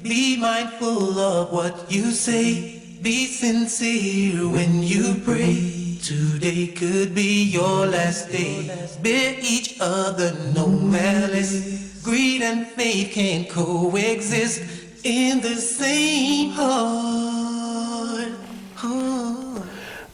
Be mindful of what you say. Be sincere when you pray. Today could be your last day. Bear each other, no malice. Greed and faith can't coexist in the same heart.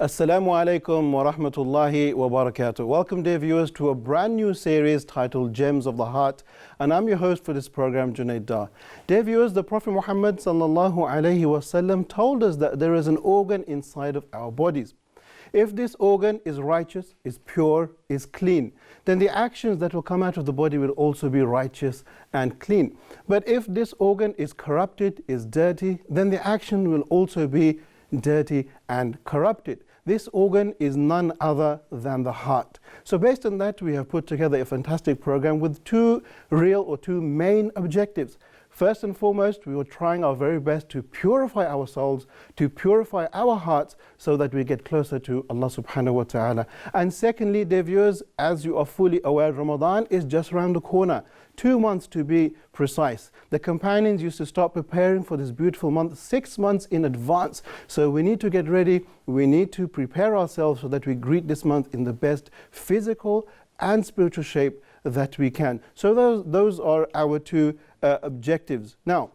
Assalamu alaikum wa rahmatullahi wa barakatuh. Welcome, dear viewers, to a brand new series titled Gems of the Heart. And I'm your host for this program, Junaid Dar. Dear viewers, the Prophet Muhammad sallallahu alaihi wasallam told us that there is an organ inside of our bodies. If this organ is righteous, is pure, is clean, then the actions that will come out of the body will also be righteous and clean. But if this organ is corrupted, is dirty, then the action will also be dirty and corrupted. This organ is none other than the heart. So based on that, we have put together a fantastic program with two main objectives. First and foremost, we were trying our very best to purify our souls, to purify our hearts, so that we get closer to Allah subhanahu wa ta'ala. And secondly, dear viewers, as you are fully aware, Ramadan is just around the corner. 2 months to be precise. The companions used to start preparing for this beautiful month 6 months in advance. So we need to get ready. We need to prepare ourselves so that we greet this month in the best physical and spiritual shape that we can. So those are our two objectives. Now,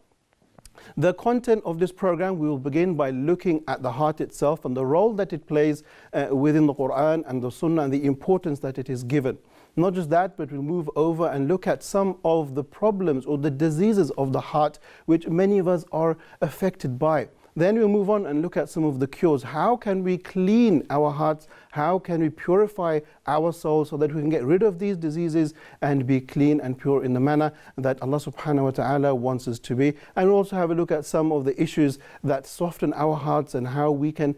the content of this program, we will begin by looking at the heart itself and the role that it plays within the Quran and the Sunnah and the importance that it is given. Not just that, but we'll move over and look at some of the problems or the diseases of the heart which many of us are affected by. Then we'll move on and look at some of the cures. How can we clean our hearts? How can we purify our souls so that we can get rid of these diseases and be clean and pure in the manner that Allah subhanahu wa ta'ala wants us to be? And we'll also have a look at some of the issues that soften our hearts and how we can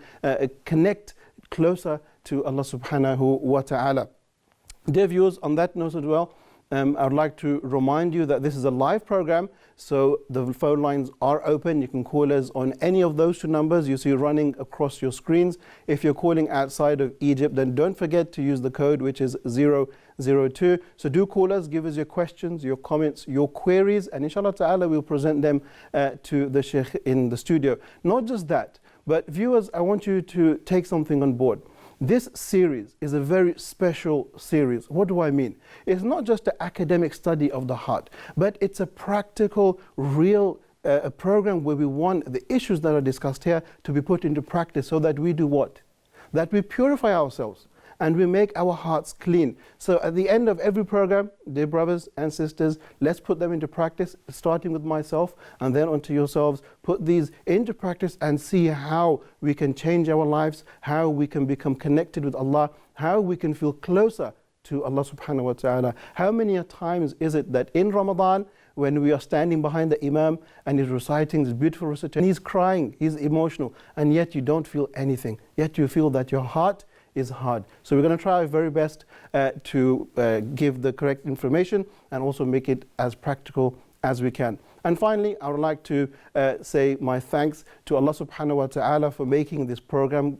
connect closer to Allah subhanahu wa ta'ala. Dear viewers, on that note as well, I would like to remind you that this is a live program, so the phone lines are open. You can call us on any of those two numbers you see running across your screens. If you're calling outside of Egypt, then don't forget to use the code, which is 002. So do call us, give us your questions, your comments, your queries, and inshallah ta'ala we'll present them to the Sheikh in the studio. Not just that, but viewers, I want you to take something on board. This series is a very special series. What do I mean? It's not just an academic study of the heart, but it's a practical, real program where we want the issues that are discussed here to be put into practice so that we do what? That we purify ourselves and we make our hearts clean. So at the end of every program, dear brothers and sisters, let's put them into practice, starting with myself and then onto yourselves. Put these into practice and see how we can change our lives, how we can become connected with Allah, how we can feel closer to Allah subhanahu wa ta'ala. How many times is it that in Ramadan, when we are standing behind the Imam and he's reciting this beautiful recitation, he's crying, he's emotional, and yet you don't feel anything, yet you feel that your heart is hard. So we're going to try our very best to give the correct information and also make it as practical as we can. And finally, I would like to say my thanks to Allah subhanahu wa ta'ala for making this program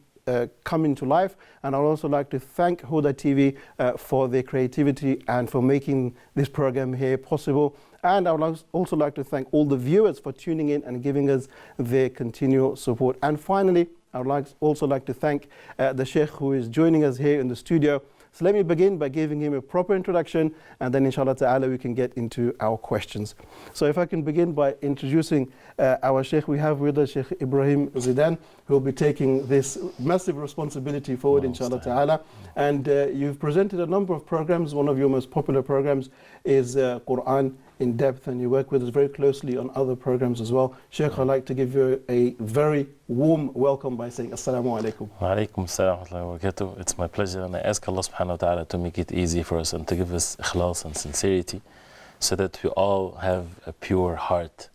come into life. And I'd also like to thank Huda TV for their creativity and for making this program here possible. And I would also like to thank all the viewers for tuning in and giving us their continual support. And finally, I would also like to thank the Sheikh who is joining us here in the studio. So let me begin by giving him a proper introduction, and then inshallah ta'ala we can get into our questions. So if I can begin by introducing our Sheikh, we have with us Sheikh Ibrahim Zidan, who will be taking this massive responsibility forward, inshallah ta'ala. And you've presented a number of programs. One of your most popular programs is Quran in Depth, and you work with us very closely on other programs as well. Sheikh, I'd like to give you a very warm welcome by saying Assalamu alaikum. Wa alaikum assalam wa rahmatullahi wa barakatuh. It's my pleasure, and I ask Allah subhanahu wa ta'ala to make it easy for us and to give us ikhlas and sincerity so that we all have a pure heart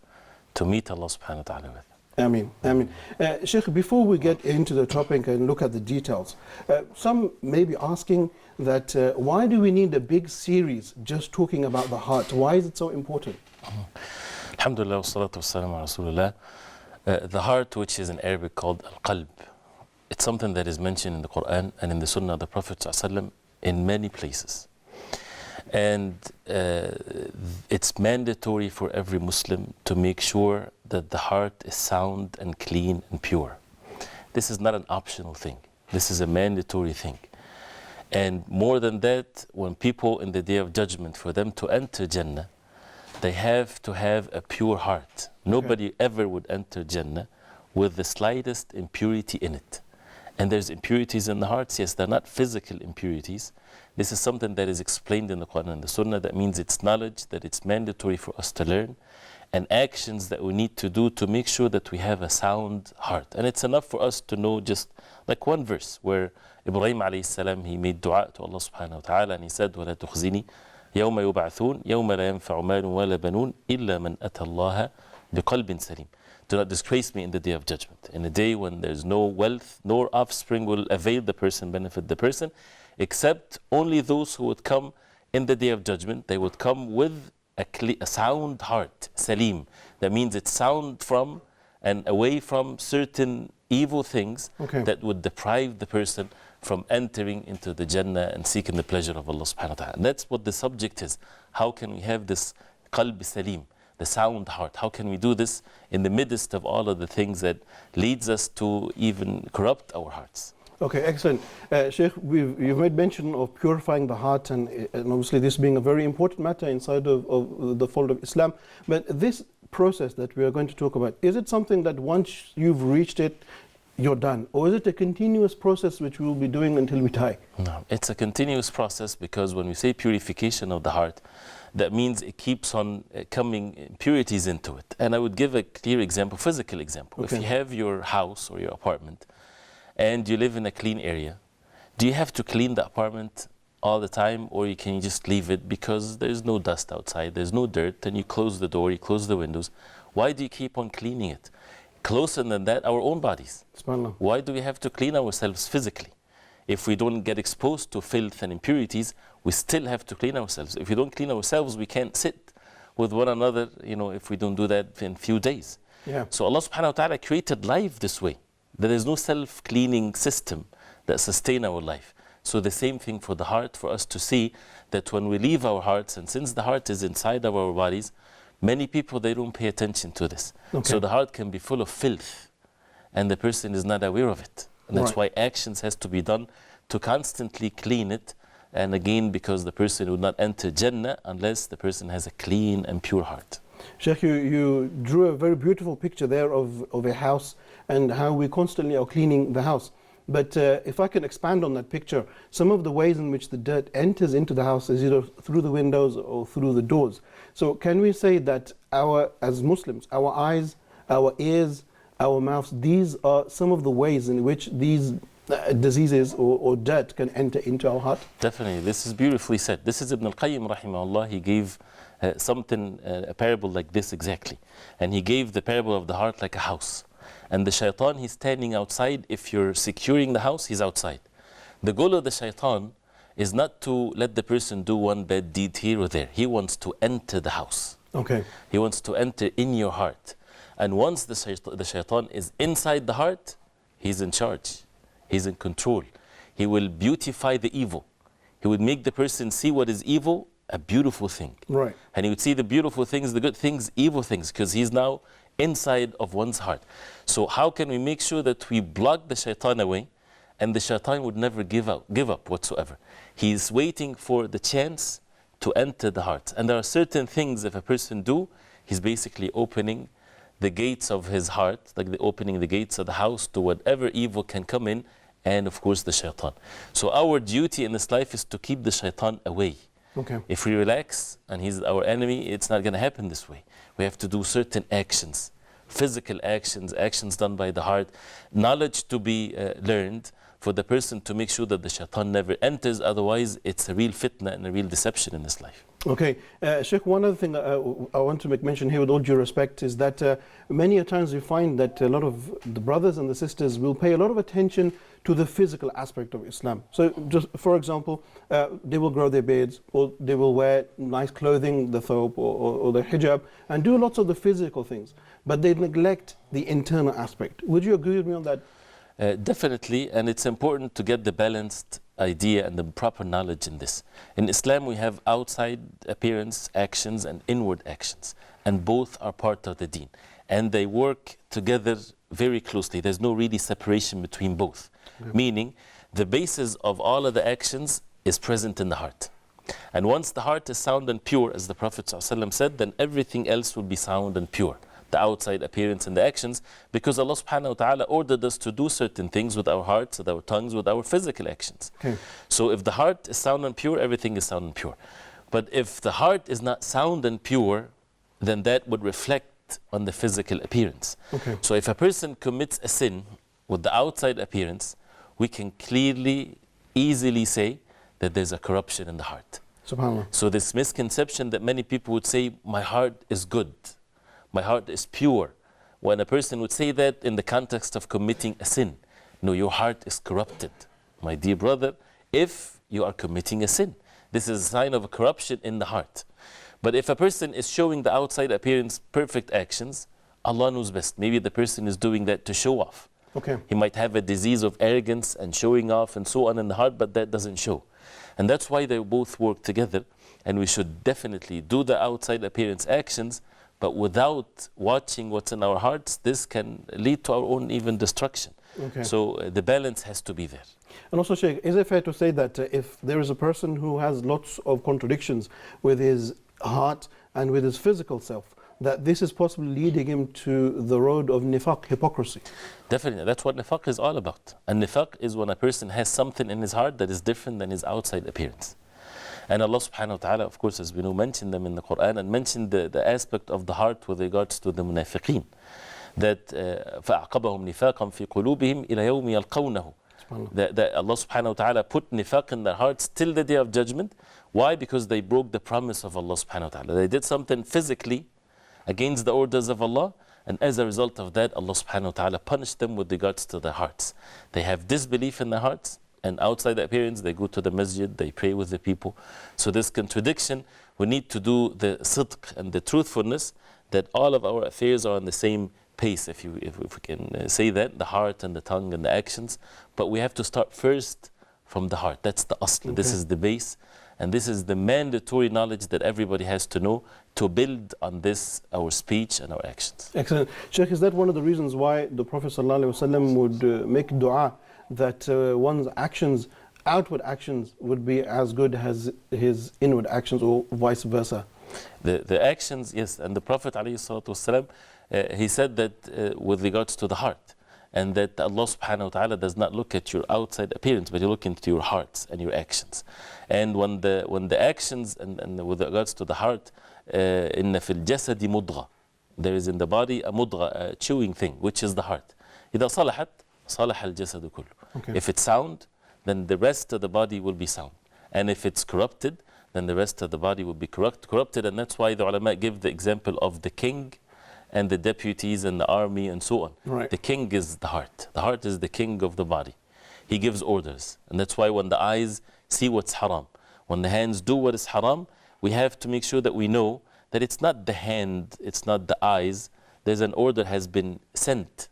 to meet Allah subhanahu wa ta'ala with. Ameen, ameen. Sheikh, before we get into the topic and look at the details, some may be asking that why do we need a big series just talking about the heart? Why is it so important? Alhamdulillah, wa salatu wa salam ala Rasulullah. The heart, which is in Arabic called al-qalb, it's something that is mentioned in the Quran and in the Sunnah of the Prophet ﷺ in many places. And it's mandatory for every Muslim to make sure that the heart is sound and clean and pure. This is not an optional thing. This is a mandatory thing. And more than that, when people in the Day of Judgment, for them to enter Jannah, they have to have a pure heart. Nobody ever would enter Jannah with the slightest impurity in it. And there's impurities in the hearts. Yes, they're not physical impurities. This is something that is explained in the Quran and the Sunnah. That means it's knowledge, that it's mandatory for us to learn, and actions that we need to do to make sure that we have a sound heart. And it's enough for us to know just like one verse where Ibrahim alayhi salam, he made dua to Allah subhanahu wa ta'ala, and he said, وَلَا تُخْزِنِي يَوْمَ يُبْعَثُونَ يَوْمَ لَا يَنْفَعُ مَالٌ وَلَا بَنُونَ إِلَّا مَنْ أَتَى اللَّهَ بِقَلْبٍ سَلِيمٍ. Do not disgrace me in the Day of Judgment, in a day when there's no wealth nor offspring will avail the person, benefit the person, except only those who would come in the Day of Judgment. They would come with a sound heart, salim. That means it's sound from and away from certain evil things that would deprive the person from entering into the Jannah and seeking the pleasure of Allah subhanahu wa ta'ala. And that's what the subject is. How can we have this qalb salim, the sound heart? How can we do this in the midst of all of the things that leads us to even corrupt our hearts? Okay, excellent. Sheikh, you've made mention of purifying the heart, and obviously this being a very important matter inside of the fold of Islam. But this process that we are going to talk about, is it something that once you've reached it, you're done? Or is it a continuous process which we will be doing until we die? No, it's a continuous process, because when we say purification of the heart, that means it keeps on coming impurities into it. And I would give a clear example, physical example. Okay. If you have your house or your apartment and you live in a clean area, do you have to clean the apartment all the time, or can you just leave it because there's no dust outside, there's no dirt, and you close the door, you close the windows? Why do you keep on cleaning it? Closer than that, our own bodies. SubhanAllah. Why do we have to clean ourselves physically? If we don't get exposed to filth and impurities, we still have to clean ourselves. If we don't clean ourselves, we can't sit with one another, if we don't do that in a few days. Yeah. So Allah subhanahu wa ta'ala created life this way. There is no self-cleaning system that sustains our life. So the same thing for the heart, for us to see that when we leave our hearts, and since the heart is inside of our bodies, many people, they don't pay attention to this. Okay. So the heart can be full of filth, and the person is not aware of it. And that's why actions has to be done to constantly clean it. And again, because the person would not enter Jannah unless the person has a clean and pure heart. Sheikh, you drew a very beautiful picture there of a house and how we constantly are cleaning the house. But if I can expand on that picture, some of the ways in which the dirt enters into the house is either through the windows or through the doors. So can we say that as Muslims, our eyes, our ears, our mouths, these are some of the ways in which these diseases or dirt can enter into our heart? Definitely, this is beautifully said. This is Ibn al-Qayyim rahimahullah. He gave a parable like this exactly. And he gave the parable of the heart like a house. And the shaitan, he's standing outside. If you're securing the house, he's outside. The goal of the shaitan is not to let the person do one bad deed here or there. He wants to enter the house. Okay. He wants to enter in your heart. And once the shaitan is inside the heart, he's in charge. He's in control. He will beautify the evil. He would make the person see what is evil a beautiful thing. Right. And he would see the beautiful things, the good things, evil things, because he's now inside of one's heart. So how can we make sure that we block the shaitan away, and the shaitan would never give up whatsoever? He's waiting for the chance to enter the heart. And there are certain things if a person do, he's basically opening the gates of his heart, like opening the gates of the house to whatever evil can come in, and of course the shaitan. So our duty in this life is to keep the shaitan away. Okay. If we relax and he's our enemy, it's not going to happen this way. We have to do certain actions, physical actions, actions done by the heart, knowledge to be learned for the person to make sure that the shaitan never enters. Otherwise, it's a real fitna and a real deception in this life. Okay, Sheikh, one other thing I want to make mention here with all due respect is that many a times we find that a lot of the brothers and the sisters will pay a lot of attention to the physical aspect of Islam. So just for example, they will grow their beards, or they will wear nice clothing, the thobe or the hijab, and do lots of the physical things, but they neglect the internal aspect. Would you agree with me on that? Definitely, and it's important to get the balanced idea and the proper knowledge in this. In Islam, we have outside appearance actions and inward actions, and both are part of the deen. And they work together very closely. There's no really separation between both. Meaning, the basis of all of the actions is present in the heart. And once the heart is sound and pure, as the Prophet ﷺ said, then everything else will be sound and pure. The outside appearance and the actions, because Allah subhanahu wa ta'ala ordered us to do certain things with our hearts, with our tongues, with our physical actions. So if the heart is sound and pure, everything is sound and pure. But if the heart is not sound and pure, then that would reflect on the physical appearance. So if a person commits a sin with the outside appearance, we can clearly, easily say that there's a corruption in the heart. SubhanAllah. So this misconception that many people would say, my heart is good, my heart is pure. When a person would say that in the context of committing a sin, no, your heart is corrupted. My dear brother, if you are committing a sin, this is a sign of a corruption in the heart. But if a person is showing the outside appearance perfect actions, Allah knows best. Maybe the person is doing that to show off. He might have a disease of arrogance and showing off and so on in the heart, but that doesn't show. And that's why they both work together. And we should definitely do the outside appearance actions, but without watching what's in our hearts, this can lead to our own even destruction. So the balance has to be there. And also, Sheikh, is it fair to say that if there is a person who has lots of contradictions with his heart and with his physical self, that this is possibly leading him to the road of nifaq, hypocrisy? Definitely, that's what nifaq is all about. And nifaq is when a person has something in his heart that is different than his outside appearance. And Allah subhanahu wa ta'ala, of course, as we know, mentioned them in the Quran and mentioned the aspect of the heart with regards to the munafiqeen. That فَأَعْقَبَهُمْ نِفَاقًا فِي قُلُوبِهِمْ إِلَى يَوْمِ يَلْقَوْنَهُ. That Allah subhanahu wa ta'ala put nifaq in their hearts till the day of judgment. Why? Because they broke the promise of Allah subhanahu wa ta'ala. They did something physically against the orders of Allah, and as a result of that, Allah subhanahu wa ta'ala punished them with regards to their hearts. They have disbelief in their hearts, and outside the appearance, they go to the masjid, they pray with the people. So this contradiction, we need to do the sidq and the truthfulness, that all of our affairs are on the same pace, if we can say that, the heart and the tongue and the actions. But we have to start first from the heart. That's the asl. This is the base. And this is the mandatory knowledge that everybody has to know to build on this, our speech and our actions. Excellent. Sheikh, is that one of the reasons why the Prophet ﷺ would make dua that one's actions, outward actions, would be as good as his inward actions, or vice versa? The actions, yes. And the Prophet ﷺ, he said that with regards to the heart, and that Allah subhanahu wa ta'ala does not look at your outside appearance, but you look into your hearts and your actions. And when the actions and with regards to the heart, إِنَّ فِي الْجَسَدِ مُضْغَةً, there is in the body a mudgha, a chewing thing, which is the heart. إِذَا صَلَحَتْ صَلَحَ الْجَسَدُ كُلُّ. If it's sound, then the rest of the body will be sound. And if it's corrupted, then the rest of the body will be corrupted. And that's why the ulama give the example of the king and the deputies and the army and so on. The king is the heart. The heart is the king of the body. He gives orders. And that's why when the eyes see what's haram, when the hands do what is haram, we have to make sure that we know that it's not the hand, it's not the eyes. There's an order has been sent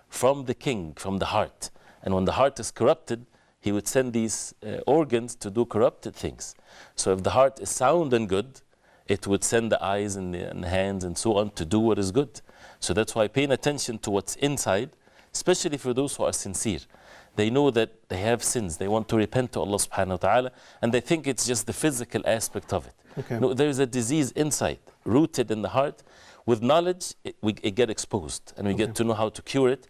from the king, from the heart. And when the heart is corrupted, he would send these organs to do corrupted things. So if the heart is sound and good, it would send the eyes and the hands and so on to do what is good. So that's why paying attention to what's inside, especially for those who are sincere. They know that they have sins. They want to repent to Allah subhanahu wa ta'ala, and they think it's just the physical aspect of it. No, there is a disease inside, rooted in the heart. With knowledge, it get exposed, and we get to know how to cure it,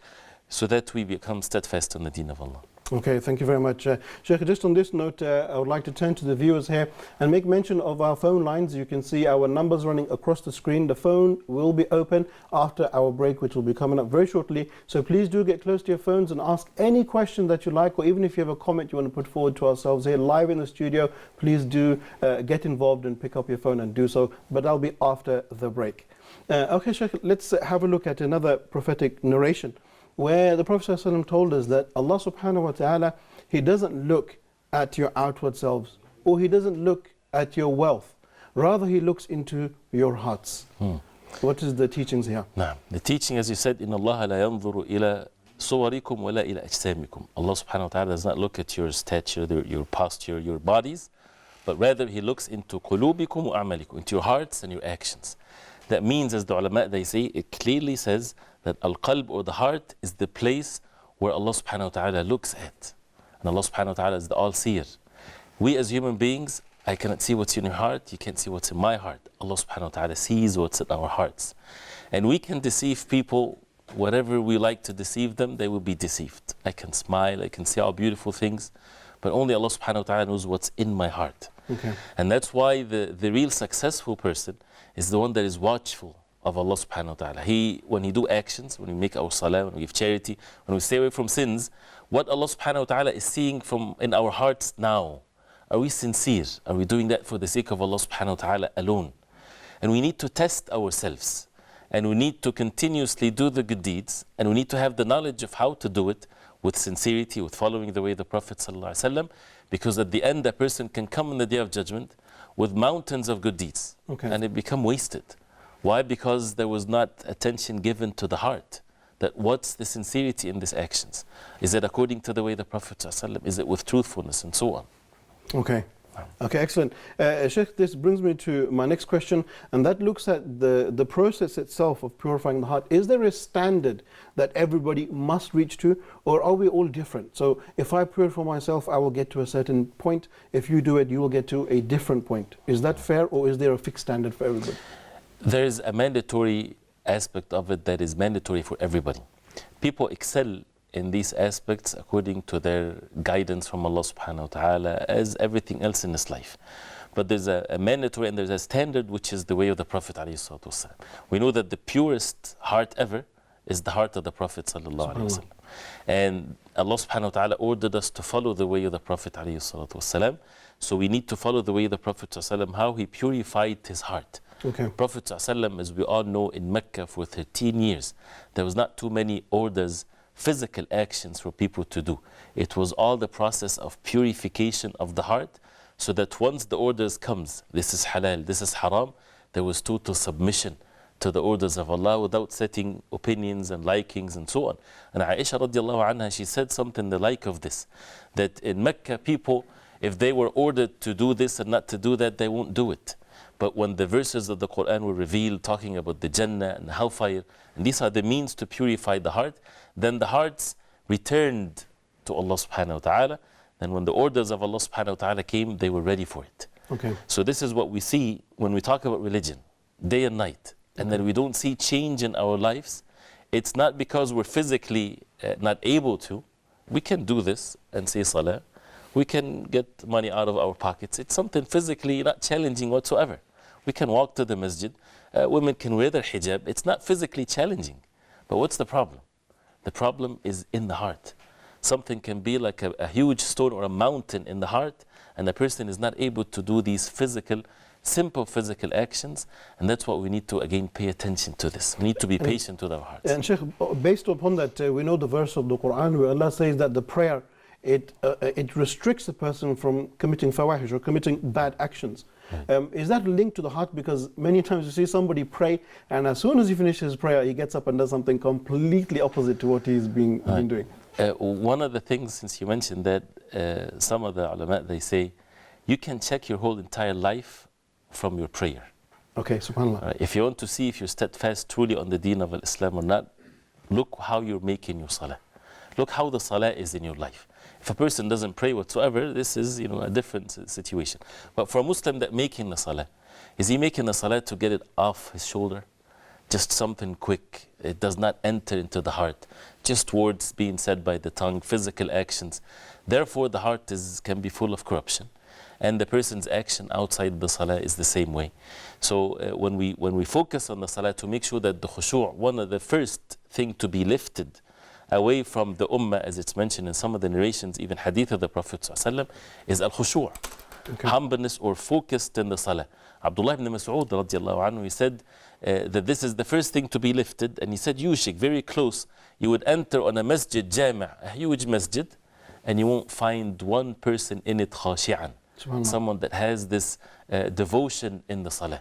so that we become steadfast on the deen of Allah. Okay, thank you very much. Sheikh, just on this note, I would like to turn to the viewers here and make mention of our phone lines. You can see our numbers running across the screen. The phone will be open after our break, which will be coming up very shortly. So please do get close to your phones and ask any question that you like, or even if you have a comment you want to put forward to ourselves here live in the studio, please do get involved and pick up your phone and do so. But that'll be after the break. Okay, Sheikh, let's have a look at another prophetic narration, where the Prophet ﷺ told us that Allah subhanahu wa ta'ala, He doesn't look at your outward selves, or He doesn't look at your wealth. Rather, He looks into your hearts. What is the teachings here? The teaching, as you said, إِنَّ اللَّهَ لَا يَنظُرُ إِلَى صوركم ولا إلى أجسامكم. Allah subhanahu wa ta'ala does not look at your stature, your posture, your bodies, but rather He looks into قلوبكم وأعمالكم, into your hearts and your actions. That means, as the ulama they say, it clearly says that al-qalb, or the heart, is the place where Allah subhanahu wa ta'ala looks at. And Allah subhanahu wa ta'ala is the all-seer. We as human beings, I cannot see what's in your heart, you can't see what's in my heart. Allah subhanahu wa ta'ala sees what's in our hearts. And we can deceive people, whatever we like to deceive them, they will be deceived. I can smile, I can see all beautiful things, but only Allah subhanahu wa ta'ala knows what's in my heart. Okay. And that's why the real successful person is the one that is watchful of Allah subhanahu wa ta'ala. When he do actions, when we make our salah, when we give charity, when we stay away from sins, what Allah subhanahu wa ta'ala is seeing from in our hearts now. Are we sincere? Are we doing that for the sake of Allah subhanahu wa ta'ala alone? And we need to test ourselves. And we need to continuously do the good deeds. And we need to have the knowledge of how to do it with sincerity, with following the way of the Prophet sallallahu alaihi wasallam. Because at the end, a person can come on the Day of Judgment with mountains of good deeds. Okay. And it become wasted. Why? Because there was not attention given to the heart. That what's the sincerity in these actions? Is it according to the way of the Prophet sallallahu alaihi wasallam? Is it with truthfulness and so on? Okay. Okay, excellent. Sheikh, this brings me to my next question, and that looks at the process itself of purifying the heart. Is there a standard that everybody must reach to, or are we all different? So if I purify myself, I will get to a certain point. If you do it, you will get to a different point. Is that fair, or is there a fixed standard for everybody? There is a mandatory aspect of it that is mandatory for everybody. People excel in these aspects according to their guidance from Allah subhanahu wa ta'ala, as everything else in this life. But there's a mandatory and there's a standard, which is the way of the Prophet alayhi salatu wasalam. We know that the purest heart ever is the heart of the Prophet sallallahu alayhi wasallam. And Allah subhanahu wa ta'ala ordered us to follow the way of the Prophet alayhi salatu wasalam. So we need to follow the way of the Prophet sallallahu alayhi wasallam, how he purified his heart. Okay. Prophet sallallahu alayhi wasallam, as we all know, in Mecca for 13 years, there was not too many orders, physical actions for people to do. It was all the process of purification of the heart, so that once the orders comes, this is halal, this is haram, there was total submission to the orders of Allah without setting opinions and likings and so on. And Aisha radiallahu anha, she said something the like of this, that in Mecca people, if they were ordered to do this and not to do that, they won't do it. But when the verses of the Quran were revealed, talking about the Jannah and the hellfire, and these are the means to purify the heart, then the hearts returned to Allah subhanahu wa ta'ala. Then when the orders of Allah subhanahu wa ta'ala came, they were ready for it. Okay. So this is what we see when we talk about religion, day and night, and then we don't see change in our lives. It's not because we're physically not able to. We can do this and say salah. We can get money out of our pockets. It's something physically not challenging whatsoever. We can walk to the masjid. Women can wear their hijab. It's not physically challenging. But what's the problem? The problem is in the heart. Something can be like a huge stone or a mountain in the heart, and the person is not able to do these simple physical actions, and that's what we need to again pay attention to this. We need to be patient with our hearts. And Sheikh, based upon that, we know the verse of the Quran where Allah says that the prayer, it restricts a person from committing fawahish or committing bad actions. Is that linked to the heart? Because many times you see somebody pray, and as soon as he finishes his prayer, he gets up and does something completely opposite to what he's been doing. One of the things, since you mentioned that, some of the ulama, they say, you can check your whole entire life from your prayer. Okay, subhanAllah. If you want to see if you're steadfast truly on the deen of Islam or not, look how you're making your salah. Look how the salah is in your life. If a person doesn't pray whatsoever, this is a different situation. But for a Muslim that making the salah, is he making the salah to get it off his shoulder? Just something quick. It does not enter into the heart. Just words being said by the tongue, physical actions. Therefore, the heart can be full of corruption. And the person's action outside the salah is the same way. So when we focus on the salah to make sure that the khushu', one of the first thing to be lifted away from the ummah, as it's mentioned in some of the narrations, even hadith of the Prophet ﷺ, is al-khushu', humbleness or focused in the salah. Abdullah ibn Mas'ud radiallahu anhu, he said that this is the first thing to be lifted, and he said, Yushik, very close, you would enter on a masjid jami', a huge masjid, and you won't find one person in it khashi'an, someone that has this devotion in the salah.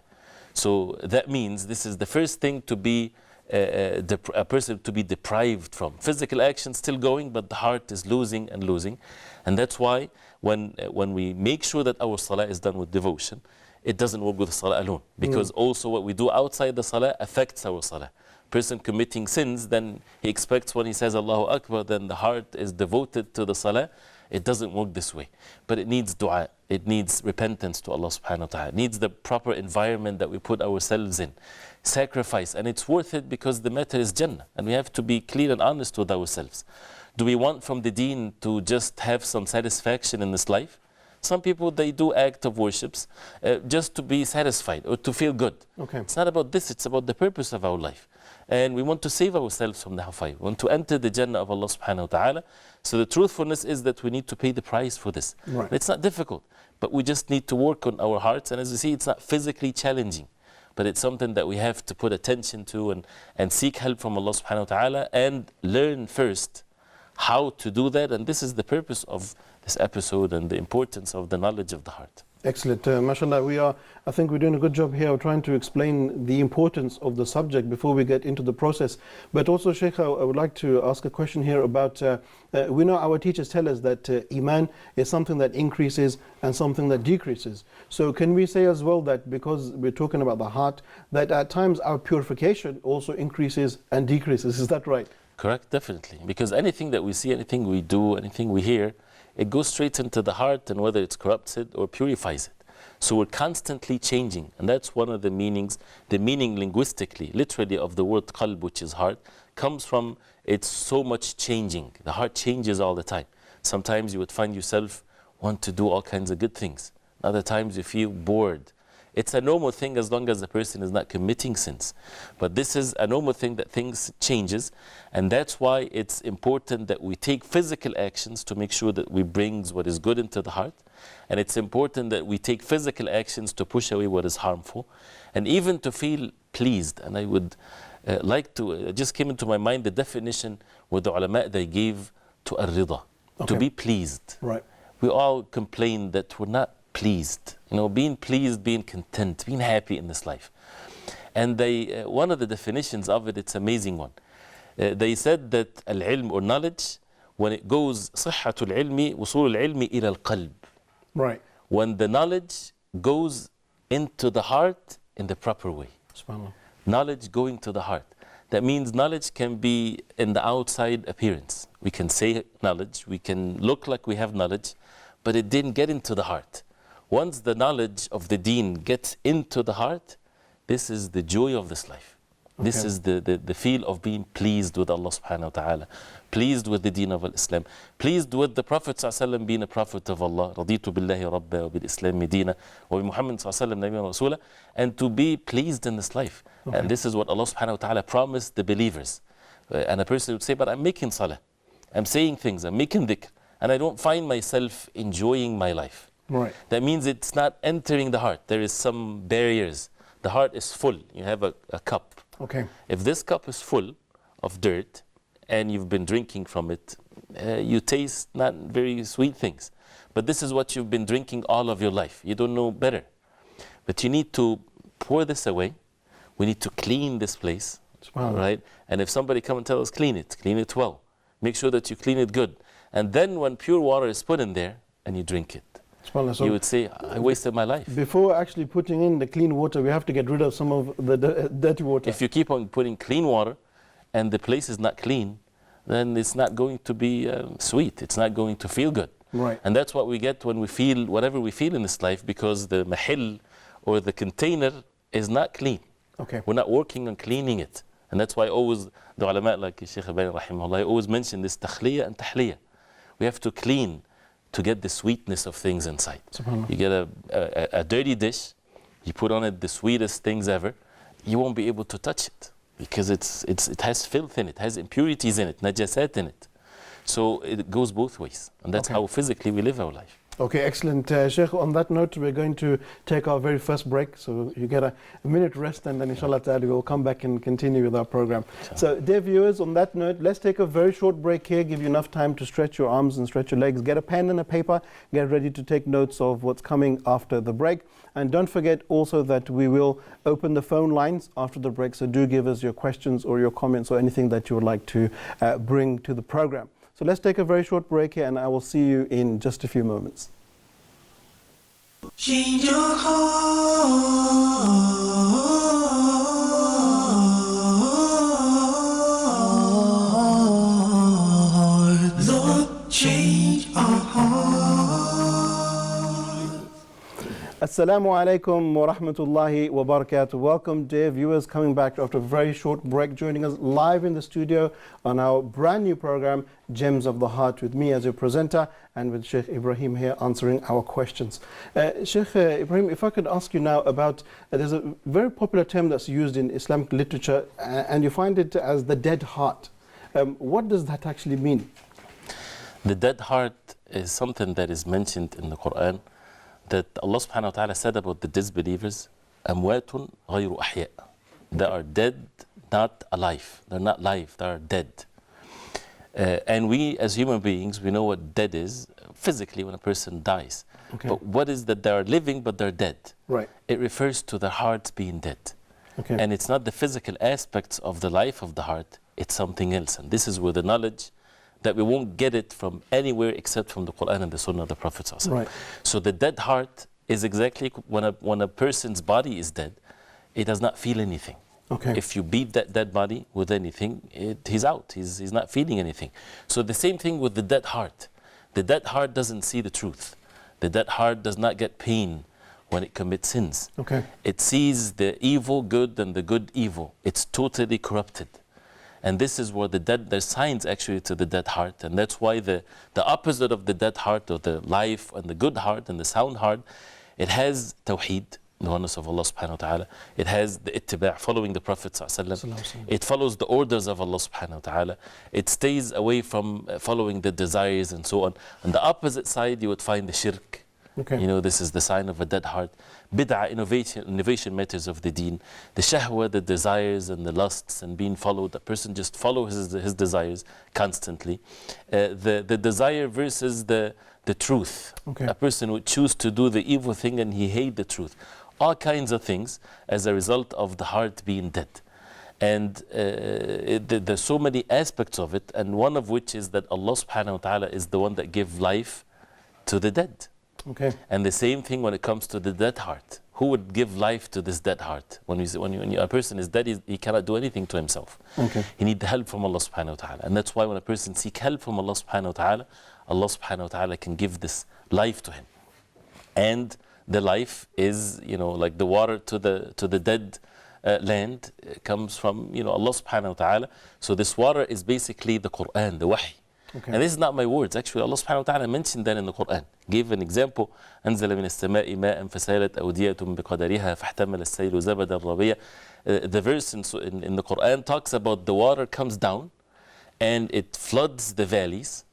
So that means this is the first thing to be a person to be deprived from. Physical action still going, but the heart is losing and losing. And that's why when we make sure that our salah is done with devotion, it doesn't work with the salah alone. Because also what we do outside the salah affects our salah. Person committing sins, then he expects when he says Allahu Akbar, then the heart is devoted to the salah. It doesn't work this way. But it needs dua. It needs repentance to Allah subhanahu wa ta'ala. It needs the proper environment that we put ourselves in. Sacrifice. And it's worth it because the matter is Jannah. And we have to be clear and honest with ourselves. Do we want from the deen to just have some satisfaction in this life? Some people, they do act of worships just to be satisfied or to feel good. Okay. It's not about this. It's about the purpose of our life. And we want to save ourselves from the hellfire. We want to enter the Jannah of Allah subhanahu wa ta'ala. So the truthfulness is that we need to pay the price for this. Right. It's not difficult, but we just need to work on our hearts. And as you see, it's not physically challenging, but it's something that we have to put attention to and seek help from Allah subhanahu wa ta'ala and learn first how to do that. And this is the purpose of this episode and the importance of the knowledge of the heart. Excellent. MashaAllah, I think we're doing a good job here of trying to explain the importance of the subject before we get into the process. But also, Sheikh, I would like to ask a question here about, we know our teachers tell us that Iman is something that increases and something that decreases. So can we say as well that because we're talking about the heart, that at times our purification also increases and decreases? Is that right? Correct, definitely. Because anything that we see, anything we do, anything we hear, it goes straight into the heart, and whether it corrupts it or purifies it. So we're constantly changing, and that's one of the meanings. The meaning linguistically, literally, of the word qalb, which is heart, comes from it's so much changing. The heart changes all the time. Sometimes you would find yourself want to do all kinds of good things. Other times you feel bored. It's a normal thing as long as the person is not committing sins. But this is a normal thing that things changes, and that's why it's important that we take physical actions to make sure that we bring what is good into the heart. And it's important that we take physical actions to push away what is harmful, and even to feel pleased. And I would like to, it just came into my mind the definition what the ulama they gave to ar-rida, to be pleased. Right. We all complain that we're not pleased, being pleased, being content, being happy in this life. And they, one of the definitions of it, it's an amazing one. They said that al-ilm or knowledge, when it goes صحة العلم وصول العلم إلى القلب. Right. When the knowledge goes into the heart in the proper way. SubhanAllah. Knowledge going to the heart. That means knowledge can be in the outside appearance. We can say knowledge, we can look like we have knowledge, but it didn't get into the heart. Once the knowledge of the deen gets into the heart, this is the joy of this life. Okay. This is the feel of being pleased with Allah subhanahu wa ta'ala, pleased with the deen of Islam, pleased with the Prophet ﷺ being a prophet of Allah, رَضِيتُ بِاللَّهِ رَبَّا وَبِالْإِسْلَامِ دِينًا وَبِمُحَمَّدٍ صلى الله عليه وسلم نبيًا ورسولا, and to be pleased in this life. Okay. And this is what Allah subhanahu wa ta'ala promised the believers. And a person would say, but I'm making salah, I'm saying things, I'm making dhikr, and I don't find myself enjoying my life. Right. That means it's not entering the heart. There is some barriers. The heart is full. You have a cup. Okay. If this cup is full of dirt and you've been drinking from it, you taste not very sweet things. But this is what you've been drinking all of your life. You don't know better. But you need to pour this away. We need to clean this place. Right? And if somebody come and tell us, clean it well. Make sure that you clean it good. And then when pure water is put in there and you drink it, So you would say, I wasted my life. Before actually putting in the clean water, we have to get rid of some of the dirty water. If you keep on putting clean water and the place is not clean, then it's not going to be sweet. It's not going to feel good. Right. And that's what we get when we feel whatever we feel in this life, because the mahil or the container is not clean. Okay. We're not working on cleaning it. And that's why always the ulama like Shaykh Abani rahimahullah always mention this takhliya and tahliya. We have to clean to get the sweetness of things inside. You get a dirty dish, you put on it the sweetest things ever, you won't be able to touch it because it has filth in it, has impurities in it, najasat in it. So it goes both ways, and that's how physically we live our life. Okay, excellent. Sheikh, on that note, we're going to take our very first break. So you get a minute rest, and then inshallah ta'ala we'll come back and continue with our program. So dear viewers, on that note, let's take a very short break here, give you enough time to stretch your arms and stretch your legs. Get a pen and a paper, get ready to take notes of what's coming after the break. And don't forget also that we will open the phone lines after the break. So do give us your questions or your comments or anything that you would like to bring to the program. So let's take a very short break here, and I will see you in just a few moments. Change your heart, Lord, change our heart. Assalamu alaikum wa rahmatullahi wa barakatuh. Welcome, dear viewers, coming back after a very short break, joining us live in the studio on our brand new program, Gems of the Heart, with me as your presenter and with Sheikh Ibrahim here answering our questions. Sheikh Ibrahim, if I could ask you now about, there's a very popular term that's used in Islamic literature, and you find it as the dead heart. What does that actually mean? The dead heart is something that is mentioned in the Quran, that Allah subhanahu wa ta'ala said about the disbelievers, أَمْوَاتٌ غَيْرُ أَحْيَاء. They are dead, not alive. They're not live, they are dead. And we as human beings, we know what dead is physically when a person dies. Okay. But what is that they are living but they're dead? Right. It refers to the heart being dead. Okay. And it's not the physical aspects of the life of the heart, it's something else. And this is where the knowledge that we won't get it from anywhere except from the Quran and the Sunnah of the Prophet. Right. So the dead heart is exactly when a person's body is dead, it does not feel anything. Okay. If you beat that dead body with anything, he's out. He's not feeling anything. So the same thing with the dead heart. The dead heart doesn't see the truth. The dead heart does not get pain when it commits sins. Okay. It sees the evil good and the good evil. It's totally corrupted. And this is where there's signs actually to the dead heart. And that's why the opposite of the dead heart, or the life and the good heart and the sound heart, it has tawheed, the oneness of Allah subhanahu wa ta'ala. It has the ittiba', following the Prophet sallallahu alaihi wasallam. It follows the orders of Allah subhanahu wa ta'ala. It stays away from following the desires and so on. On the opposite side, you would find the shirk. Okay. You know, this is the sign of a dead heart. Bid'ah, innovation matters of the deen. The shahwa, the desires and the lusts and being followed. The person just follows his desires constantly. The desire versus the truth. Okay. A person would choose to do the evil thing and he hate the truth. All kinds of things as a result of the heart being dead. And there's so many aspects of it, and one of which is that Allah subhanahu wa ta'ala is the one that gives life to the dead. Okay. And the same thing when it comes to the dead heart. Who would give life to this dead heart? When a person is dead, he cannot do anything to himself. Okay. He needs the help from Allah subhanahu wa ta'ala. And that's why when a person seeks help from Allah subhanahu wa ta'ala, Allah subhanahu wa ta'ala can give this life to him. And the life is, like the water to the dead land comes from, Allah subhanahu wa ta'ala. So this water is basically the Quran, the wahy. Okay. And this is not my words. Actually, Allah subhanahu wa ta'ala mentioned that in the Quran. Gave an example. أنزل من السماء ماء فسالت أودية بقدرها فاحتمل السيل زبدا ربيا. The verse in the Quran talks about the water comes down and it floods the valleys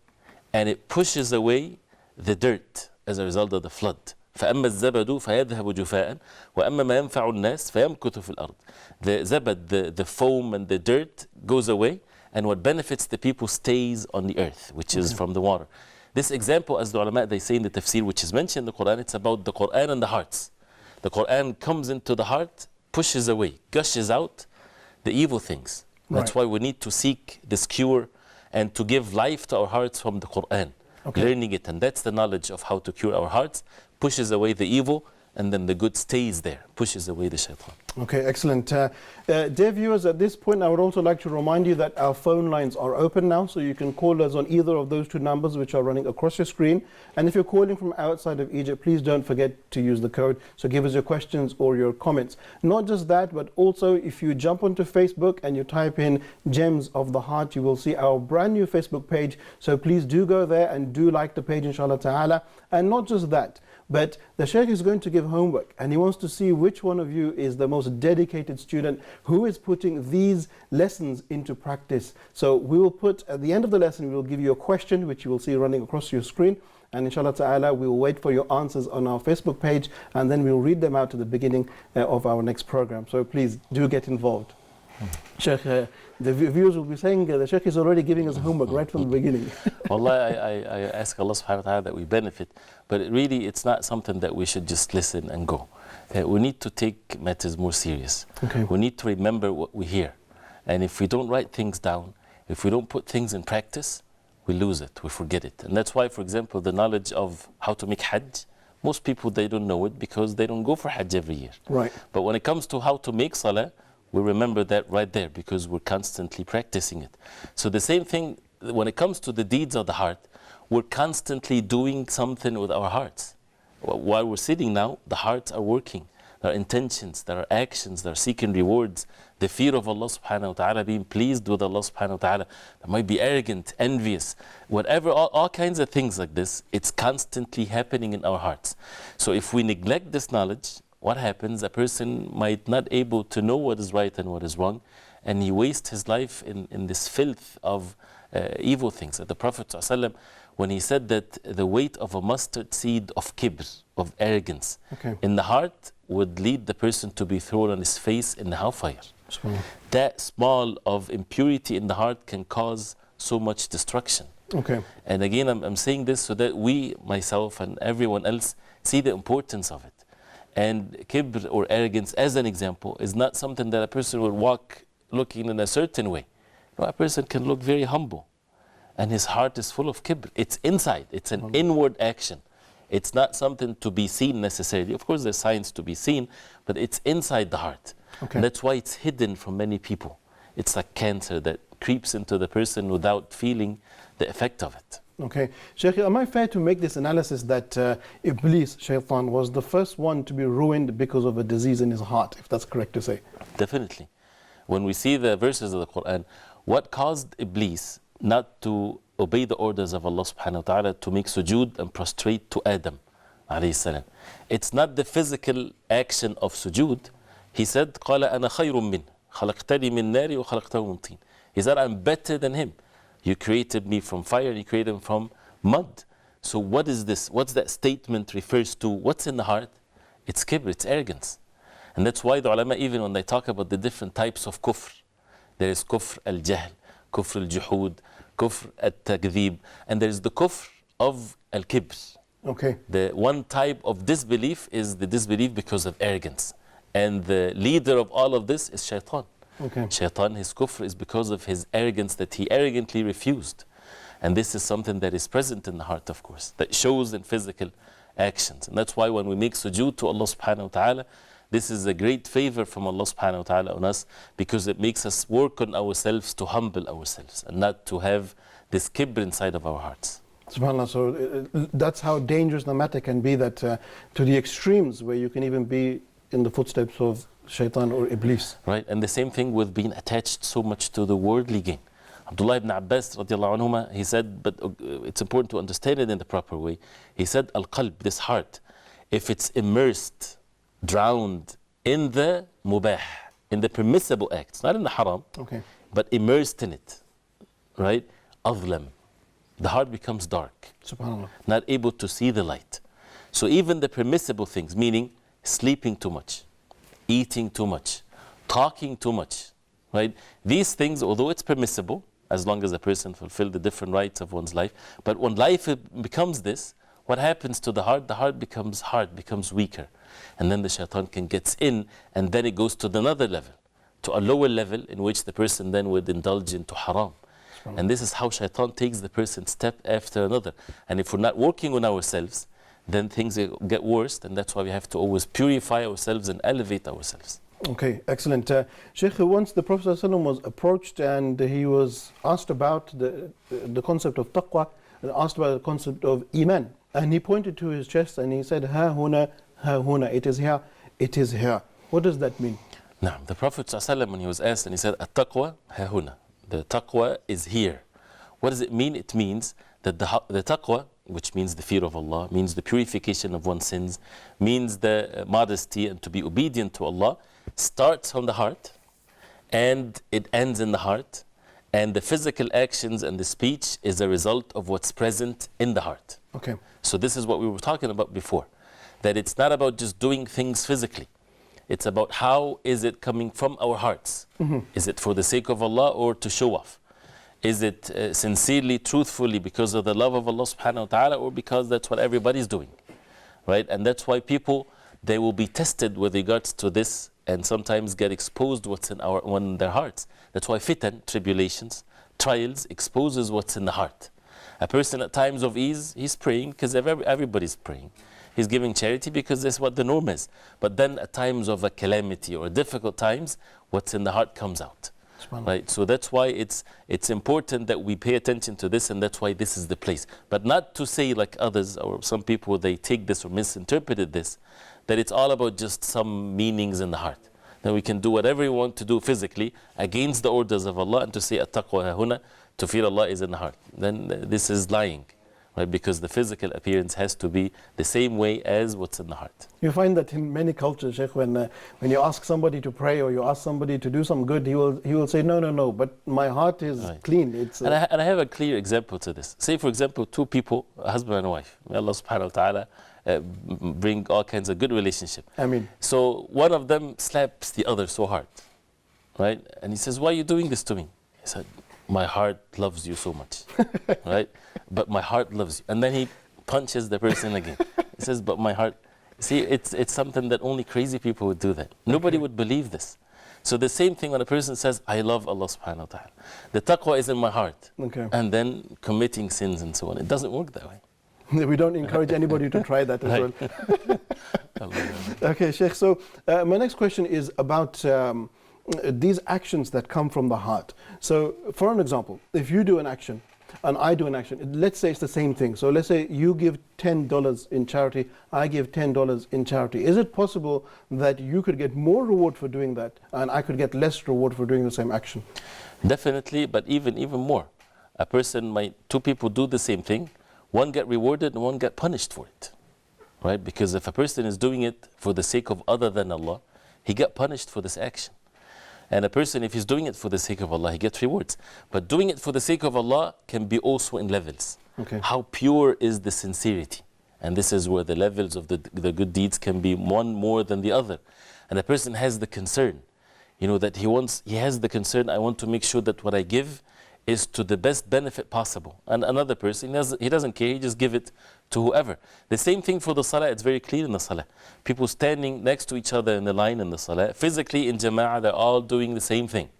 and it pushes away the dirt as a result of the flood. فأما الزبد فيذهب جفاء وأما ما ينفع الناس فيمكث في الأرض. The zabad, the foam and the dirt goes away, and what benefits the people stays on the earth, which is from the water. This example, as the ulama, they say in the tafsir, which is mentioned in the Quran, it's about the Quran and the hearts. The Quran comes into the heart, pushes away, gushes out the evil things. That's why we need to seek this cure and to give life to our hearts from the Quran. Okay. Learning it, and that's the knowledge of how to cure our hearts. Pushes away the evil, and then the good stays there, pushes away the shaitan. Okay, excellent. Dear viewers, at this point I would also like to remind you that our phone lines are open now, so you can call us on either of those two numbers which are running across your screen. And if you're calling from outside of Egypt, please don't forget to use the code, so give us your questions or your comments. Not just that, but also if you jump onto Facebook and you type in Gems of the Heart, you will see our brand new Facebook page. So please do go there and do like the page, inshallah ta'ala. And not just that, But the Sheikh is going to give homework, and he wants to see which one of you is the most dedicated student who is putting these lessons into practice. So we will put, at the end of the lesson, we will give you a question which you will see running across your screen. And inshallah ta'ala, we will wait for your answers on our Facebook page, and then we'll read them out at the beginning of our next program. So please do get involved. Sheikh, the viewers will be saying the Sheikh is already giving us homework right from the beginning. Wallah, I ask Allah subhanahu wa ta'ala that we benefit, but really it's not something that we should just listen and go. We need to take matters more serious. Okay. We need to remember what we hear. And if we don't write things down, if we don't put things in practice, we lose it, we forget it. And that's why, for example, the knowledge of how to make Hajj, most people, they don't know it because they don't go for Hajj every year. Right. But when it comes to how to make Salah, we remember that right there because we're constantly practicing it. So the same thing, when it comes to the deeds of the heart, we're constantly doing something with our hearts. While we're sitting now, the hearts are working. There are intentions, there are actions, there are seeking rewards. The fear of Allah subhanahu wa ta'ala, being pleased with Allah subhanahu wa ta'ala. That might be arrogant, envious, whatever, all kinds of things like this. It's constantly happening in our hearts. So if we neglect this knowledge, what happens? A person might not able to know what is right and what is wrong, and he wastes his life in this filth of evil things. The Prophet ﷺ, when he said that the weight of a mustard seed of kibr, of arrogance, in the heart would lead the person to be thrown on his face in the hellfire. That small of impurity in the heart can cause so much destruction. Okay. And again, I'm saying this so that we, myself and everyone else, see the importance of it. And kibr or arrogance, as an example, is not something that a person will walk looking in a certain way. No, a person can look very humble, and his heart is full of kibr. It's inside. It's an inward action. It's not something to be seen necessarily. Of course, there's signs to be seen, but it's inside the heart. Okay. And that's why it's hidden from many people. It's like cancer that creeps into the person without feeling the effect of it. Okay. Sheikh, am I fair to make this analysis that Iblis, Shaitan, was the first one to be ruined because of a disease in his heart, if that's correct to say? Definitely. When we see the verses of the Quran, what caused Iblis not to obey the orders of Allah subhanahu wa ta'ala to make sujood and prostrate to Adam alayhi salam? It's not the physical action of sujood. He said, قَالَ أَنَا خَيْرٌ مِّنْ خَلَقْتَنِي مِنْ نَارِ وَخَلَقْتَهُ مِنْ طِينٍ. He said, I'm better than him. You created me from fire, and you created him from mud. So what is this? What's that statement refers to? What's in the heart? It's kibr, it's arrogance. And that's why the ulama, even when they talk about the different types of kufr, there is kufr al-jahl, kufr al-juhud, kufr al-takdhib, and there is the kufr of al-kibr. Okay. The one type of disbelief is the disbelief because of arrogance. And the leader of all of this is shaitan. Okay. Shaitan, his kufr is because of his arrogance that he arrogantly refused. And this is something that is present in the heart, of course, that shows in physical actions. And that's why when we make sujood to Allah subhanahu wa ta'ala, this is a great favor from Allah subhanahu wa ta'ala on us, because it makes us work on ourselves to humble ourselves and not to have this kibr inside of our hearts. SubhanAllah, so that's how dangerous the matter can be, that to the extremes where you can even be in the footsteps of Shaitan or Iblis. Right, and the same thing with being attached so much to the worldly gain. Abdullah ibn Abbas radiallahu anhuma, he said, but it's important to understand it in the proper way. He said, al-qalb, this heart, if it's immersed, drowned in the mubah, in the permissible acts, not in the haram, Okay. but immersed in it, right? Adlam, the heart becomes dark, SubhanAllah. not able to see the light. So even the permissible things, meaning sleeping too much, eating too much, talking too much, right? These things, although it's permissible, as long as a person fulfills the different rights of one's life, but when life becomes this, what happens to the heart? The heart becomes hard, becomes weaker. And then the shaitan can get in, and then it goes to another level, to a lower level in which the person then would indulge into haram. And this is how shaitan takes the person step after another. And if we're not working on ourselves, then things get worse, and that's why we have to always purify ourselves and elevate ourselves. Okay, excellent. Sheikh, once the Prophet ﷺ was approached and he was asked about the concept of taqwa, and asked about the concept of iman, and he pointed to his chest and he said, ha huna, it is here, it is here. What does that mean? Now, the Prophet ﷺ, when he was asked, and he said, at-taqwa ha huna, the taqwa is here. What does it mean? It means that the taqwa which means the fear of Allah, means the purification of one's sins, means the modesty and to be obedient to Allah, starts from the heart and it ends in the heart. And the physical actions and the speech is a result of what's present in the heart. Okay. So this is what we were talking about before, that it's not about just doing things physically. It's about how is it coming from our hearts. Is it for the sake of Allah or to show off? Is it sincerely, truthfully because of the love of Allah subhanahu wa ta'ala, or because that's what everybody's doing, right? And that's why people, they will be tested with regards to this and sometimes get exposed what's in their hearts. That's why fitan, tribulations, trials, exposes what's in the heart. A person at times of ease, he's praying because everybody's praying. He's giving charity because that's what the norm is. But then at times of a calamity or difficult times, what's in the heart comes out. Right? So that's why it's important that we pay attention to this, and that's why this is the place. But not to say like others or some people, they take this or misinterpreted this, that it's all about just some meanings in the heart. That we can do whatever we want to do physically against the orders of Allah, and to say at-taqwa hahuna, to fear Allah is in the heart. Then this is lying, right? Because the physical appearance has to be the same way as what's in the heart. You find that in many cultures, Sheikh, when you ask somebody to pray or you ask somebody to do some good, he will say, no, but my heart is clean. It's and I have a clear example to this. Say, for example, two people, a husband and a wife. May Allah subhanahu wa ta'ala bring all kinds of good relationship. I mean. So one of them slaps the other so hard, right? And he says, why are you doing this to me? He said, my heart loves you so much, right? But my heart loves you. And then he punches the person again. He says, but my heart. See, it's something that only crazy people would do that. Nobody would believe this. So the same thing when a person says, I love Allah subhanahu wa ta'ala. The taqwa is in my heart. Okay. And then committing sins and so on. It doesn't work that way. We don't encourage anybody to try that as well. Okay, Sheikh. So my next question is about these actions that come from the heart. So for an example, if you do an action and I do an action, let's say it's the same thing. So let's say you give $10 in charity, I give $10 in charity. Is it possible that you could get more reward for doing that and I could get less reward for doing the same action? Definitely, but even more. A person two people do the same thing, one get rewarded and one get punished for it, right? Because if a person is doing it for the sake of other than Allah, he get punished for this action. And a person, if he's doing it for the sake of Allah, he gets rewards. But doing it for the sake of Allah can be also in levels. Okay. How pure is the sincerity? And this is where the levels of the good deeds can be one more than the other. And a person has the concern, that he has the concern, I want to make sure that what I give is to the best benefit possible. And another person, he doesn't care, he just give it to whoever. The same thing for the salah, it's very clear in the salah. People standing next to each other in the line in the salah, physically in jama'ah, they're all doing the same thing.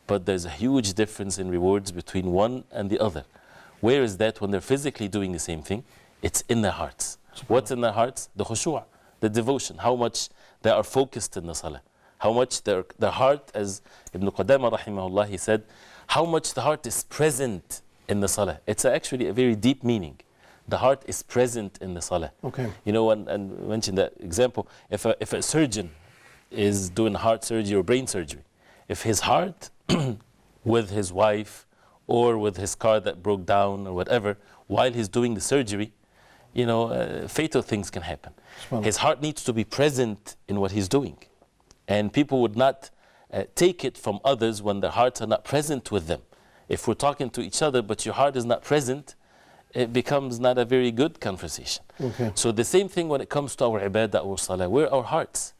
But there's a huge difference in rewards between one and the other. Where is that when they're physically doing the same thing? It's in their hearts. What's in their hearts? The khushu', the devotion, how much they are focused in the salah. How much their heart, as Ibn Qudama rahimahullah, he said, how much the heart is present in the salah. It's actually a very deep meaning. The heart is present in the salah. Okay. And mention that example, if a surgeon is doing heart surgery or brain surgery, if his heart with his wife or with his car that broke down or whatever, while he's doing the surgery, fatal things can happen. His heart needs to be present in what he's doing. And people would not take it from others when their hearts are not present with them. If we're talking to each other but your heart is not present, it becomes not a very good conversation. Okay. So the same thing when it comes to our ibadah or salah, where our hearts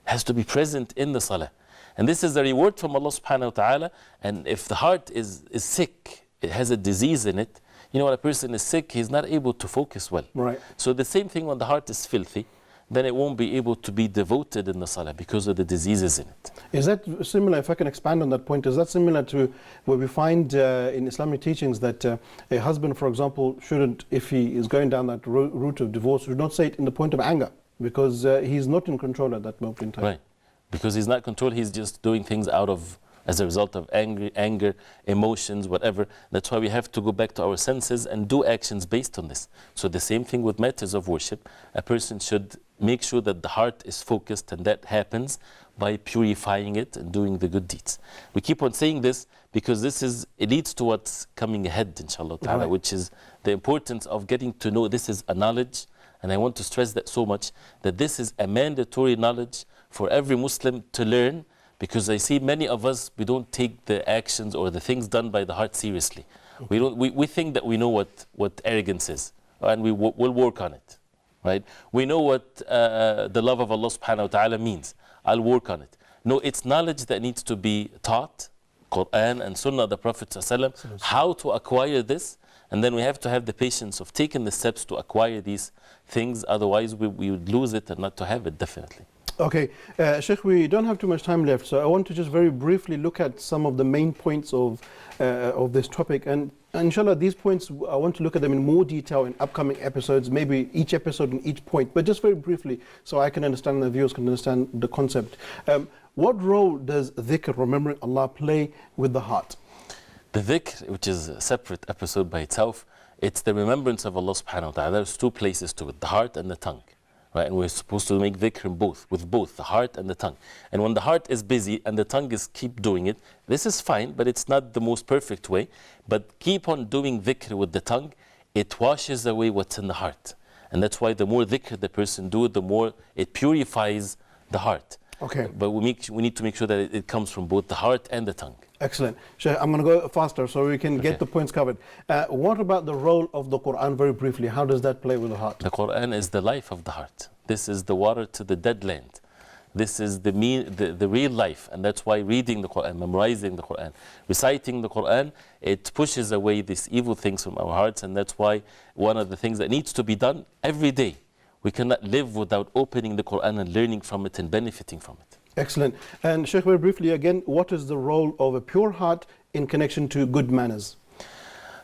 has to be present in the salah. And this is a reward from Allah subhanahu wa ta'ala. And if the heart is sick, it has a disease in it, when a person is sick, he's not able to focus well. Right. So the same thing when the heart is filthy, then it won't be able to be devoted in the salah because of the diseases in it. Is that similar, if I can expand on that point, is that similar to where we find in Islamic teachings that a husband, for example, shouldn't, if he is going down that route of divorce, should not say it in the point of anger because he's not in control at that moment in time? Right. Because he's not controlled, he's just doing things as a result of anger, emotions, whatever. That's why we have to go back to our senses and do actions based on this. So the same thing with matters of worship. A person should make sure that the heart is focused, and that happens by purifying it and doing the good deeds. We keep on saying this because it leads to what's coming ahead, inshallah ta'ala, Right. which is the importance of getting to know this is a knowledge. And I want to stress that so much, that this is a mandatory knowledge for every Muslim to learn, because I see many of us, we don't take the actions or the things done by the heart seriously. We think that we know what arrogance is, and we'll work on it, right? We know what the love of Allah subhanahu wa ta'ala means. I'll work on it. No, it's knowledge that needs to be taught, Quran and Sunnah of the Prophet ﷺ, how to acquire this, and then we have to have the patience of taking the steps to acquire these things, otherwise we would lose it and not to have it, definitely. Okay, Sheikh, we don't have too much time left, so I want to just very briefly look at some of the main points of this topic. And inshallah, these points, I want to look at them in more detail in upcoming episodes, maybe each episode in each point, but just very briefly, so I can understand and the viewers can understand the concept. What role does dhikr, remembering Allah, play with the heart? The dhikr, which is a separate episode by itself, it's the remembrance of Allah subhanahu wa ta'ala. There's two places to it, the heart and the tongue. Right? And we're supposed to make dhikr with both the heart and the tongue. And when the heart is busy and the tongue is keep doing it, this is fine, but it's not the most perfect way. But keep on doing dhikr with the tongue, it washes away what's in the heart. And that's why the more dhikr the person do, the more it purifies the heart. Okay. But we need to make sure that it comes from both the heart and the tongue. Excellent. Sheikh, I'm going to go faster so we can get the points covered. What about the role of the Quran, very briefly? How does that play with the heart? The Quran is the life of the heart. This is the water to the dead land. This is the real life, and that's why reading the Quran, memorizing the Quran, reciting the Quran, it pushes away these evil things from our hearts, and that's why one of the things that needs to be done every day. We cannot live without opening the Quran and learning from it and benefiting from it. Excellent. And Sheikh, very briefly again, what is the role of a pure heart in connection to good manners?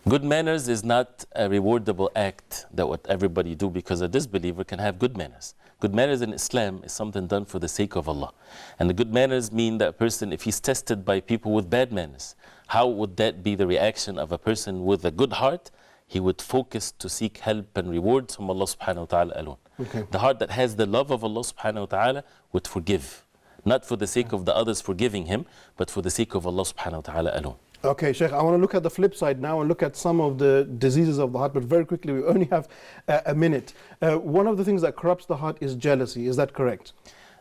Good manners is not a rewardable act that what everybody do, because a disbeliever can have good manners. Good manners in Islam is something done for the sake of Allah. And the good manners mean that a person, if he's tested by people with bad manners, how would that be the reaction of a person with a good heart? He would focus to seek help and rewards from Allah subhanahu wa ta'ala alone. Okay. The heart that has the love of Allah subhanahu wa ta'ala would forgive. Not for the sake of the others forgiving him, but for the sake of Allah subhanahu wa ta'ala alone. Okay, Sheikh, I want to look at the flip side now and look at some of the diseases of the heart, but very quickly, we only have a minute. One of the things that corrupts the heart is jealousy. Is that correct?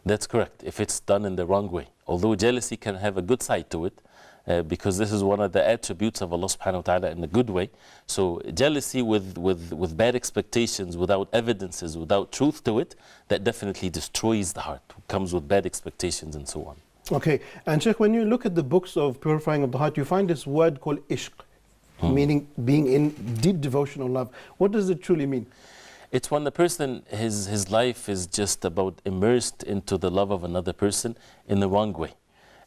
That's correct, if it's done in the wrong way. Although jealousy can have a good side to it, because this is one of the attributes of Allah subhanahu wa ta'ala in a good way. So jealousy with bad expectations, without evidences, without truth to it, that definitely destroys the heart. It comes with bad expectations and so on. Okay, and Sheikh, when you look at the books of purifying of the heart, you find this word called ishq, meaning being in deep devotional love. What does it truly mean? It's when the person, his life is just about immersed into the love of another person in the wrong way.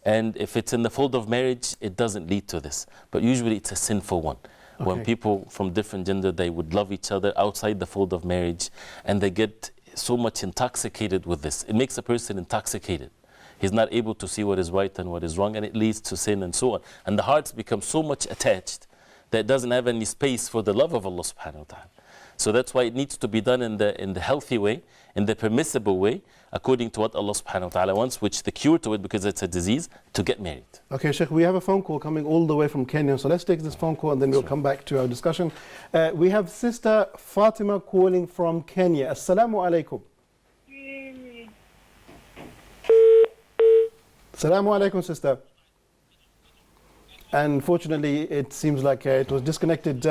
And if it's in the fold of marriage, it doesn't lead to this. But usually it's a sinful one. Okay. When people from different gender, they would love each other outside the fold of marriage, and they get so much intoxicated with this. It makes a person intoxicated. He's not able to see what is right and what is wrong, and it leads to sin and so on. And the hearts become so much attached that it doesn't have any space for the love of Allah subhanahu wa ta'ala. So that's why it needs to be done in the healthy way, in the permissible way, according to what Allah subhanahu wa ta'ala wants, which the cure to it, because it's a disease, to get married. Okay, Sheikh, we have a phone call coming all the way from Kenya. So let's take this phone call and then we'll come back to our discussion. We have Sister Fatima calling from Kenya. Assalamu alaikum. Assalamu alaikum, sister. Unfortunately, it seems like it was disconnected.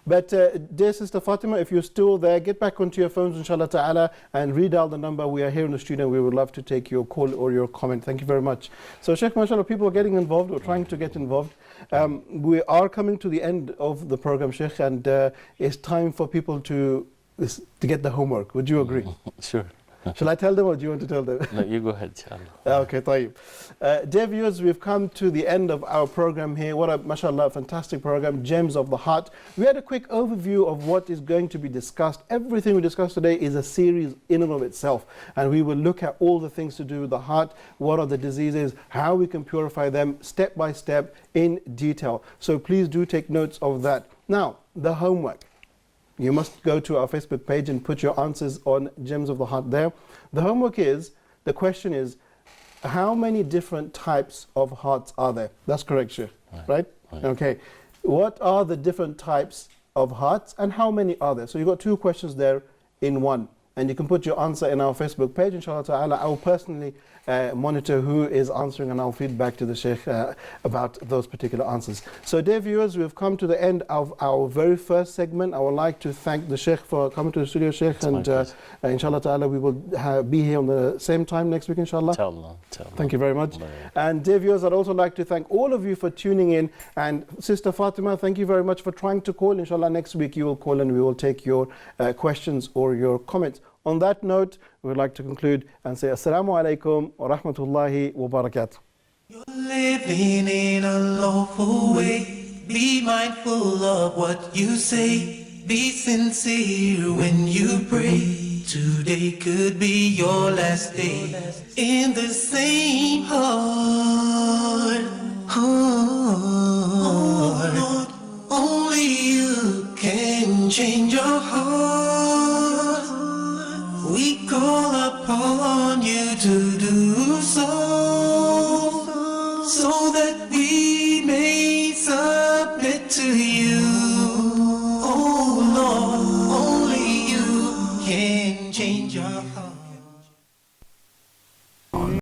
But dear Sister Fatima, if you're still there, get back onto your phones, inshallah ta'ala, and redial the number. We are here in the studio. We would love to take your call or your comment. Thank you very much. So, Sheikh, mashallah, people are getting involved or trying to get involved. We are coming to the end of the program, Sheikh, and it's time for people to get the homework. Would you agree? Sure. Shall I tell them or do you want to tell them? No, you go ahead, inshallah. Okay, tayyib. Dear viewers, we've come to the end of our program here. What a, mashallah, fantastic program, Gems of the Heart. We had a quick overview of what is going to be discussed. Everything we discussed today is a series in and of itself. And we will look at all the things to do with the heart, what are the diseases, how we can purify them, step by step, in detail. So please do take notes of that. Now, the homework. You must go to our Facebook page and put your answers on Gems of the Heart there. The homework is, the question is, how many different types of hearts are there? That's correct, Sheikh, right? Okay. What are the different types of hearts and how many are there? So you've got two questions there in one. And you can put your answer in our Facebook page, inshallah ta'ala. I will personally monitor who is answering and I'll feed back to the Sheikh about those particular answers. So dear viewers, we've come to the end of our very first segment. I would like to thank the Sheikh for coming to the studio, Sheikh, and inshallah ta'ala we will be here on the same time next week, inshallah. Thank you very much. And dear viewers, I'd also like to thank all of you for tuning in. And Sister Fatima, thank you very much for trying to call. Inshallah, next week you will call and we will take your questions or your comments. On that note, we would like to conclude and say Assalamu alaikum wa rahmatullahi wa barakatuh. You're living in a lawful way. Be mindful of what you say. Be sincere when you pray. Today could be your last day. In the same heart. Only you can change your heart. We call upon you to do so that we may submit to you.